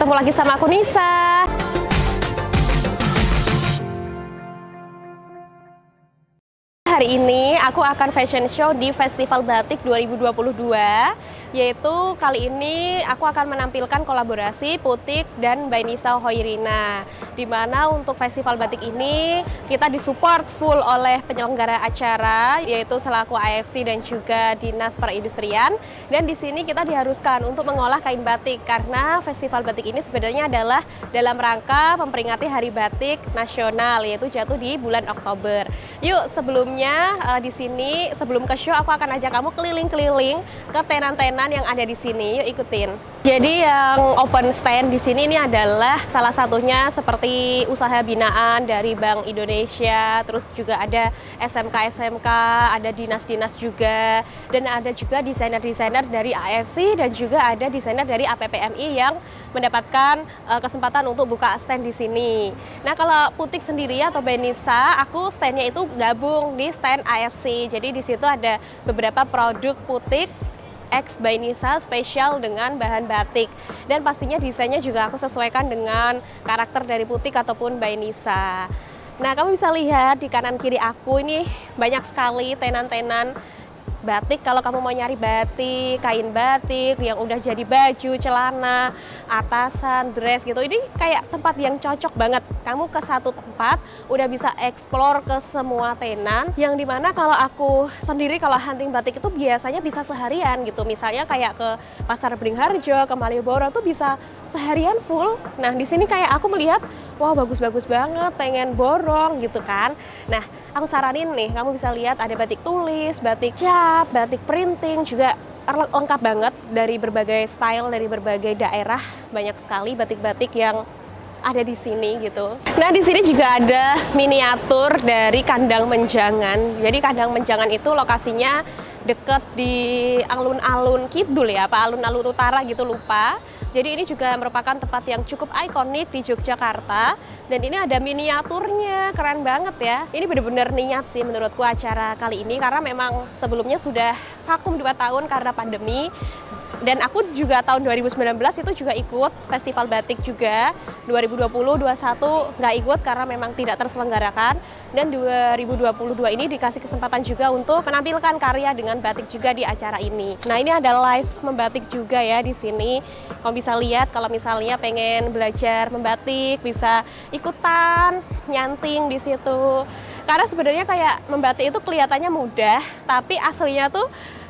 ketemu lagi sama aku Nisa. Hari ini aku akan fashion show di Festival Batik 2022, yaitu kali ini aku akan menampilkan kolaborasi Putik dan By Nisa Hoirina. Di mana untuk festival batik ini kita disupport full oleh penyelenggara acara, yaitu selaku AFC dan juga Dinas Perindustrian. Dan di sini kita diharuskan untuk mengolah kain batik karena festival batik ini sebenarnya adalah dalam rangka memperingati Hari Batik Nasional, yaitu jatuh di bulan Oktober. Yuk, sebelumnya di sini sebelum ke show aku akan ajak kamu keliling-keliling ke tenan-tenan yang ada di sini. Yuk ikutin. Jadi yang open stand di sini ini adalah salah satunya seperti usaha binaan dari Bank Indonesia, terus juga ada SMK-SMK, ada dinas-dinas juga, dan ada juga desainer-desainer dari AFC dan juga ada desainer dari APPMI yang mendapatkan kesempatan untuk buka stand di sini. Nah, kalau Putik sendiri atau By Nisa, aku standnya itu gabung di stand AFC. Jadi di situ ada beberapa produk Putik X By Nisa spesial dengan bahan batik, dan pastinya desainnya juga aku sesuaikan dengan karakter dari Putik ataupun By Nisa. Nah, kamu bisa lihat di kanan kiri aku ini banyak sekali tenan-tenan batik. Kalau kamu mau nyari batik, kain batik yang udah jadi baju, celana, atasan, dress gitu, ini kayak tempat yang cocok banget. Kamu ke satu tempat udah bisa explore ke semua tenan, yang dimana kalau aku sendiri kalau hunting batik itu biasanya bisa seharian gitu. Misalnya kayak ke Pasar Beringharjo, ke Malioboro tuh bisa seharian full. Nah, di sini kayak aku melihat, wah bagus-bagus banget, pengen borong gitu kan. Nah, aku saranin nih, kamu bisa lihat ada batik tulis, batik cap, batik printing, juga lengkap banget dari berbagai style, dari berbagai daerah. Banyak sekali batik-batik yang ada di sini gitu. Nah, di sini juga ada miniatur dari Kandang Menjangan. Jadi Kandang Menjangan itu lokasinya deket di alun-alun kidul ya, apa alun-alun utara gitu, lupa. Jadi ini juga merupakan tempat yang cukup ikonik di Yogyakarta, dan ini ada miniaturnya, keren banget ya. Ini benar-benar niat sih menurutku acara kali ini, karena memang sebelumnya sudah vakum 2 tahun karena pandemi. Dan aku juga tahun 2019 itu juga ikut festival batik juga. 2020-21 nggak ikut karena memang tidak terselenggarakan. Dan 2022 ini dikasih kesempatan juga untuk menampilkan karya dengan batik juga di acara ini. Nah, ini ada live membatik juga ya di sini. Kamu bisa lihat kalau misalnya pengen belajar membatik, bisa ikutan nyanting di situ. Karena sebenarnya kayak membatik itu kelihatannya mudah, tapi aslinya tuh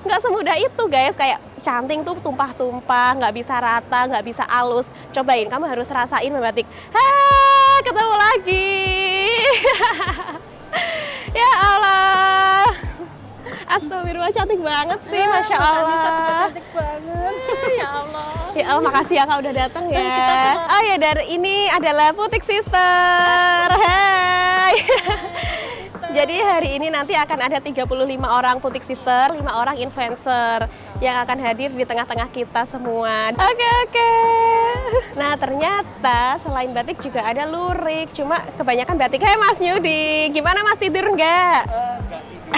nggak semudah itu guys. Kayak canting tuh tumpah-tumpah, nggak bisa rata, nggak bisa halus. Cobain, kamu harus rasain membatik. Hai, ketemu lagi. Ya Allah, astagfirullah, cantik banget sih, Masya Allah. Cantik banget. Ya Allah. Ya Allah, makasih ya Kak udah datang ya. Oh ya, dari ini adalah Putik Sister. Hai. Jadi hari ini nanti akan ada 35 orang Putik Sister, 5 orang influencer yang akan hadir di tengah-tengah kita semua. Oke. Nah, ternyata selain batik juga ada lurik, cuma kebanyakan batik. Hai Mas Yudi, gimana Mas, tidur nggak? Nggak tidur.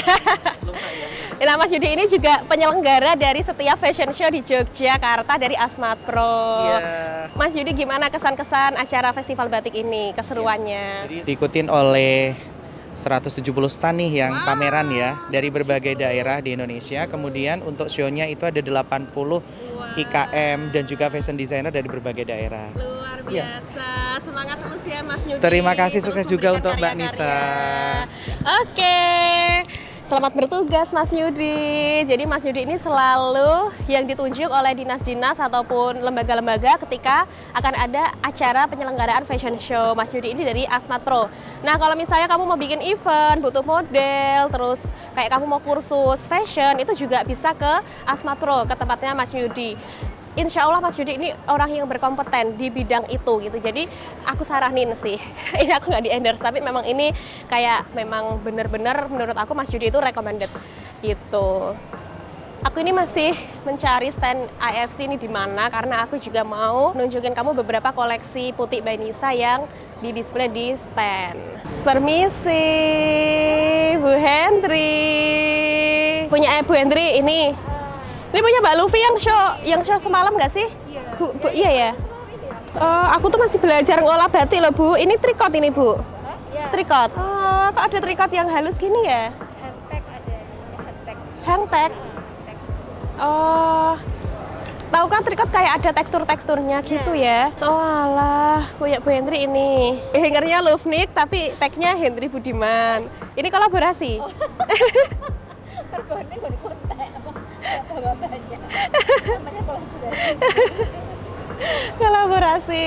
Nah, Mas Yudi ini juga penyelenggara dari setiap fashion show di Yogyakarta dari Asmat Pro. Iya. Mas Yudi, gimana kesan-kesan acara festival batik ini, keseruannya? Jadi diikutin oleh 170 stand nih yang pameran ya dari berbagai daerah di Indonesia. Kemudian untuk show-nya itu ada 80 IKM dan juga fashion designer dari berbagai daerah. Luar biasa, semangat terus ya Mas Yudi. Terima kasih, Terus sukses juga memberikan untuk Mbak karya-karya. Nisa. Oke, selamat bertugas Mas Yudi. Jadi Mas Yudi ini selalu yang ditunjuk oleh dinas-dinas ataupun lembaga-lembaga ketika akan ada acara penyelenggaraan fashion show. Mas Yudi ini dari Asmat Pro. Nah, kalau misalnya kamu mau bikin event, butuh model, terus kayak kamu mau kursus fashion, itu juga bisa ke Asmat Pro, ke tempatnya Mas Yudi. Insya Allah Mas Yudi ini orang yang berkompeten di bidang itu gitu. Jadi aku saranin sih, ini aku nggak di-endorse, tapi memang ini kayak memang bener-bener menurut aku Mas Yudi itu recommended gitu. Aku ini masih mencari stand AFC ini di mana, karena aku juga mau nunjukin kamu beberapa koleksi Putik By Nisa yang di display di stand. Permisi, Bu Hendri. Punya Bu Hendri ini punya Mbak Luffy yang show semalam nggak sih? Iya. Iya ya. Aku tuh masih belajar ngolah batik loh Bu. Ini trikot ini Bu. Ya, Trikot. Kok ada trikot yang halus gini ya? handtag ada, handtag. Hangtek. Oh. Tahu kan trikot kayak ada teksturnya gitu ya? Oh alah, punya Bu Hendri ini. Hangernya Lovenik tapi tagnya Hendri Budiman. Ini kolaborasi. Regane nggon kontak apa bapak-bapaknya. Namanya kolaborasi. Kolaborasi.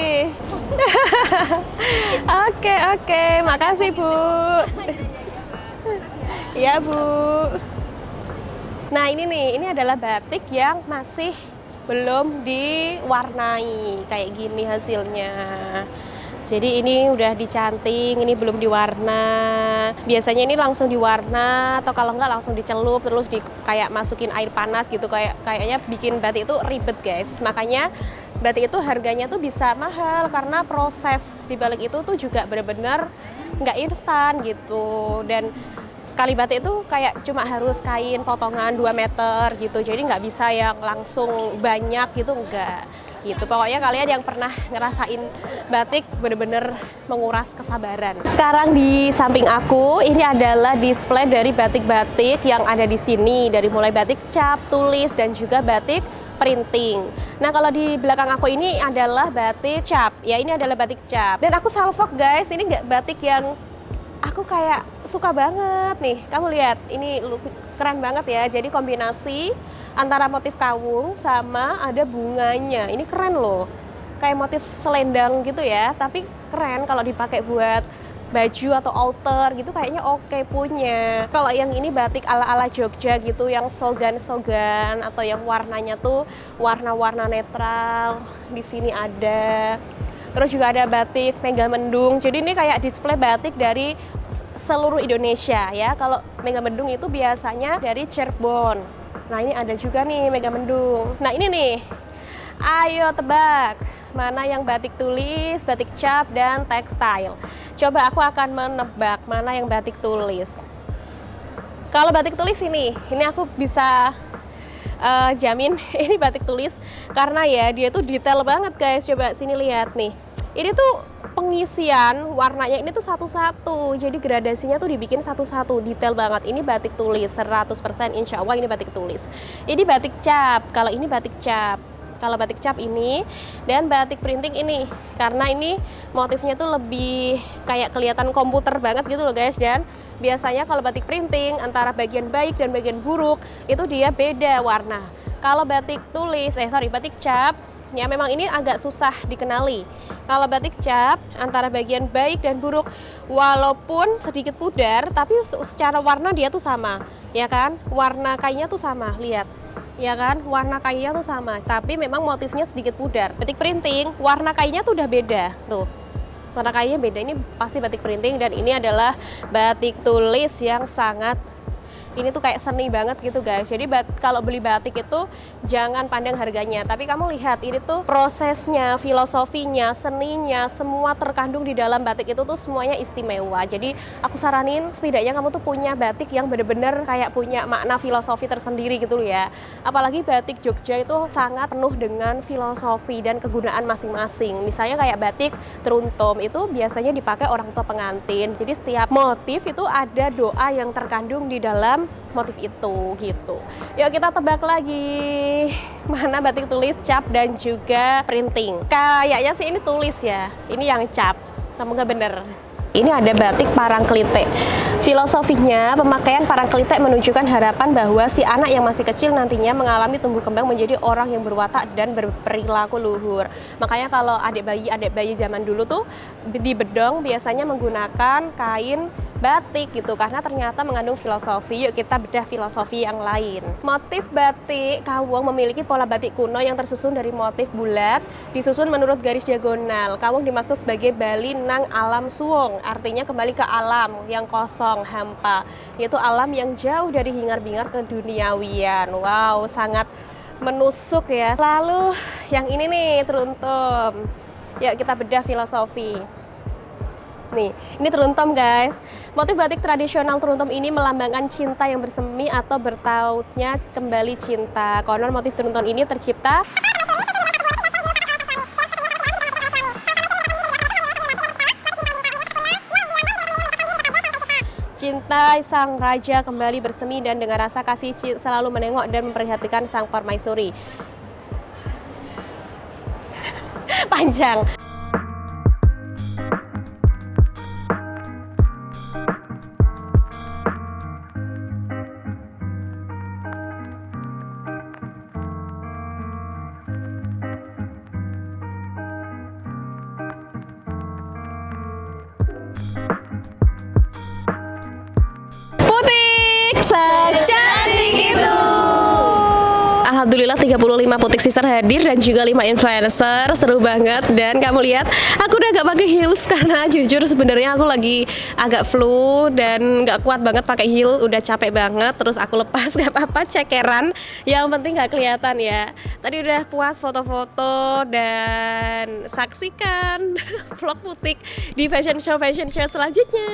Oke, makasih Bu. Iya Bu. Nah ini nih, ini adalah batik yang masih belum diwarnai kayak gini hasilnya. Jadi ini udah dicanting, ini belum diwarna. Biasanya ini langsung diwarna atau kalau enggak langsung dicelup terus kayak masukin air panas gitu, kayaknya bikin batik itu ribet guys. Makanya batik itu harganya tuh bisa mahal karena proses di balik itu tuh juga bener-bener nggak instan gitu. Dan sekali batik itu kayak cuma harus kain potongan 2 meter gitu, jadi nggak bisa yang langsung banyak gitu, enggak gitu. Pokoknya kalian yang pernah ngerasain batik bener-bener menguras kesabaran. Sekarang di samping aku ini adalah display dari batik-batik yang ada di sini, dari mulai batik cap, tulis, dan juga batik printing. Nah kalau di belakang aku ini adalah batik cap, ya ini adalah batik cap. Dan aku salvok guys, ini nggak batik yang aku kayak suka banget nih. Kamu lihat, ini keren banget ya. Jadi kombinasi antara motif kawung sama ada bunganya. Ini keren loh. Kayak motif selendang gitu ya, tapi keren kalau dipakai buat baju atau outer gitu, kayaknya oke punya. Kalau yang ini batik ala-ala Jogja gitu, yang sogan-sogan atau yang warnanya tuh warna-warna netral. Di sini ada. Terus juga ada batik Megamendung. Jadi ini kayak display batik dari seluruh Indonesia ya. Kalau Megamendung itu biasanya dari Cirebon. Nah ini ada juga nih Megamendung. Nah ini nih, ayo tebak mana yang batik tulis, batik cap, dan tekstil. Coba aku akan menebak mana yang batik tulis. Kalau batik tulis ini aku bisa jamin ini batik tulis karena ya dia tuh detail banget guys. Coba sini lihat nih, ini tuh pengisian warnanya ini tuh satu-satu, jadi gradasinya tuh dibikin satu-satu, detail banget. Ini batik tulis 100%, insya Allah ini batik tulis. Ini batik cap, kalau ini batik cap. Kalau batik cap ini, dan batik printing ini, karena ini motifnya tuh lebih kayak kelihatan komputer banget gitu loh guys. Dan biasanya kalau batik printing antara bagian baik dan bagian buruk itu dia beda warna. Kalau batik tulis, batik cap, ya memang ini agak susah dikenali. Kalau batik cap antara bagian baik dan buruk, walaupun sedikit pudar, tapi secara warna dia tuh sama, ya kan? Warna kainnya tuh sama, lihat. Ya kan, warna kainnya tuh sama, tapi memang motifnya sedikit pudar. Batik printing, warna kainnya tuh udah beda, tuh. Warna kainnya beda, ini pasti batik printing, dan ini adalah batik tulis yang sangat, ini tuh kayak seni banget gitu guys. Jadi kalau beli batik itu jangan pandang harganya, tapi kamu lihat ini tuh prosesnya, filosofinya, seninya, semua terkandung di dalam batik itu tuh semuanya istimewa. Jadi aku saranin setidaknya kamu tuh punya batik yang bener-bener kayak punya makna filosofi tersendiri gitu loh ya. Apalagi batik Jogja itu sangat penuh dengan filosofi dan kegunaan masing-masing. Misalnya kayak batik teruntum itu biasanya dipakai orang tua pengantin. Jadi setiap motif itu ada doa yang terkandung di dalam motif itu gitu. Yuk kita tebak lagi mana batik tulis, cap, dan juga printing. Kayaknya sih ini tulis ya, ini yang cap. Semoga bener. Ini ada batik Parangkelite. Filosofinya, pemakaian Parangkelite menunjukkan harapan bahwa si anak yang masih kecil nantinya mengalami tumbuh kembang menjadi orang yang berwatak dan berperilaku luhur. Makanya kalau adik bayi zaman dulu tuh di bedong biasanya menggunakan kain batik gitu, karena ternyata mengandung filosofi. Yuk kita bedah filosofi yang lain. Motif batik Kawung memiliki pola batik kuno yang tersusun dari motif bulat, disusun menurut garis diagonal. Kawung dimaksud sebagai Bali nang alam suwung, artinya kembali ke alam yang kosong, hampa, yaitu alam yang jauh dari hingar-bingar keduniawian. Wow, sangat menusuk ya. Lalu yang ini nih, teruntum. Yuk kita bedah filosofi. Nih, ini teruntum guys. Motif batik tradisional teruntum ini melambangkan cinta yang bersemi atau bertautnya kembali cinta. Konon motif teruntum ini tercipta pantai sang raja kembali bersemi dan dengan rasa kasih selalu menengok dan memperhatikan sang permaisuri. Panjang. Putik secantik itu. Alhamdulillah 35 putik sister hadir dan juga 5 influencer, seru banget. Dan kamu lihat aku udah gak pakai heels karena jujur sebenarnya aku lagi agak flu dan gak kuat banget pakai heel, udah capek banget. Terus aku lepas gak apa-apa, cekeran, yang penting gak kelihatan ya. Tadi udah puas foto-foto dan saksikan vlog putik di fashion show selanjutnya.